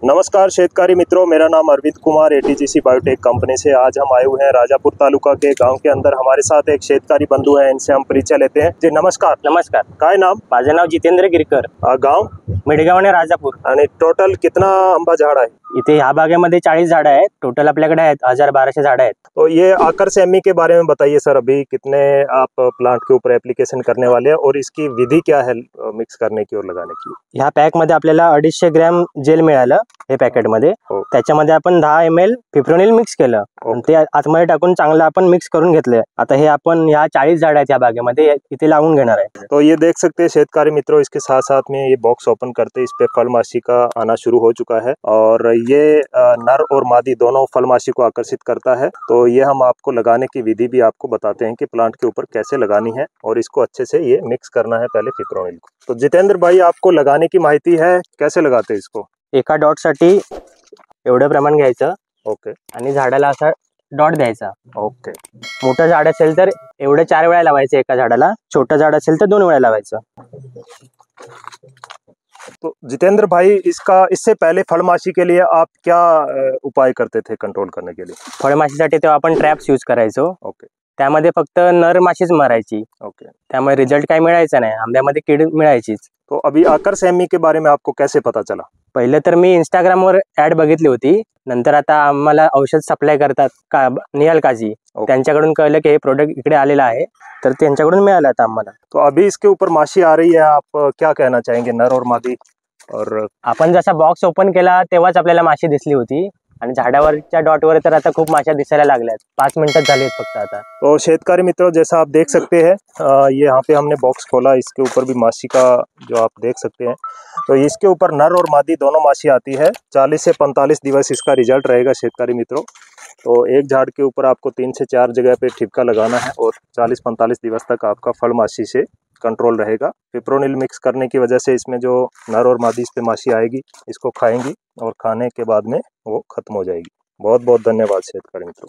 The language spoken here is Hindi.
नमस्कार शेतकारी मित्रों, मेरा नाम Arvind Kumar ATGC biotech company से। आज हम आए हुए हैं राजापुर तालुका के गांव के अंदर। हमारे साथ एक शेतकारी बंधु हैं, इनसे हम परिचय लेते हैं। जी नमस्कार। नमस्कार, काय नाम? माझं नाव जितेंद्र गिरकर, गाव मेडगाव आणि राजापूर। आणि टोटल कितना आंबा झाड आहे? इथे ह्या बागेमध्ये 40 झाडं आहेत। टोटल आपल्याकडे आहेत 1200 झाडं आहेत। तो ये आकर सेमी के बारे में बताइए सर। अभी कितने आप प्लांट के ऊपर एप्लीकेशन करने वाले हैं और इसकी विधि क्या है मिक्स करने की और लगाने की? ह्या पॅक मध्ये आपल्याला 250 ग्रॅम जेल मिळालं हे पॅकेटमध्ये। हो. त्याच्यामध्ये आपण 10 ml फिप्रोनिल मिक्स केलं आणि ते आतमध्ये टाकून चांगलं आपण मिक्स करून घेतलं। आता हे आपण ह्या 40 झाड आहेत या बागेमध्ये इथे लावून घेणार आहे। तो ये देख सकते हैं शेतकारी मित्रों, इसके साथ साथ में ये बॉक्स ओपन करते इस पे फलमाशी का आना शुरू हो चुका है और ये नर और मादी दोनों फलमाशी को आकर्षित करता है। तो ये हम आपको लगाने की विधि भी आपको बताते हैं कि प्लांट के ऊपर कैसे लगानी है और इसको अच्छे से ये मिक्स करना है पहले फिप्रोनिल को। तो जितेंद्र भाई, आपको लगाने की माहिती है, कैसे लगाते हैं इसको? एका डॉट साठी एवढं प्रमाण घ्यायचं। ओके. आणि झाडाला असा डॉट द्यायचा। ओके. मोठं झाड असेल तर एवढे 4 वेळा लावायचं एका झाडाला, छोटं झाड असेल तर 2 वेळा लावायचं। तो जितेंद्र भाई, इससे पहले फलमाशी के लिए आप क्या उपाय करते थे कंट्रोल करने के लिए? फळमाशीसाठी तेव्हा आपण ट्रॅप्स यूज करायचो। ओके. त्यामध्ये फक्त नर माशीच मारायची। ओके. त्यामुळे रिझल्ट काय मिळायचा नाही, आंब्यामध्ये कीड मिळायचीच। तो अभी आकर सेमी के बारे में आपको कैसे पता चला? पहिले तर मी इंस्टाग्रामवर ऍड बघितली होती। नंतर आता आम्हाला औषध सप्लाय करतात का निहाल काजी, त्यांच्याकडून कळलं की हे प्रोडक्ट इकडे आलेला आहे, तर त्यांच्याकडून मिळालं आता आम्हाला। तो अभी इसके ऊपर माशी आ रही है, आप क्या कहना चाहेंगे, नर और मादी? और आपण जसा बॉक्स ओपन केला तेव्हाच आपल्याला माशी दिसली होती आणि झाडावरच्या डॉटवर तर आता खूप माशा दिसायला लागल्यात। 5 मिनिटात झालीत फक्त आता। तो शेतकारी मित्रों, जैसा आप देख सकते हैं, ये यहाँ पे हमने बॉक्स खोला, इसके ऊपर भी माशी का जो आप देख सकते हैं, तो इसके ऊपर नर और मादी दोनों माशी आती है। 40 से 45 दिवस इसका रिजल्ट रहेगा शेतकारी मित्रों। तो एक झाड़ के ऊपर आपको 3 से 4 जगह पे ठिपका लगाना है और 40-45 दिवस तक आपका फल माशी से कंट्रोल रहेगा। फिप्रोनिल मिक्स करने की वजह से इसमें जो नर और मादी इस पे माशी आएगी, इसको खाएंगी और खाने के बाद में वो खत्म हो जाएगी। बहुत बहुत धन्यवाद शेतकारी मित्रों।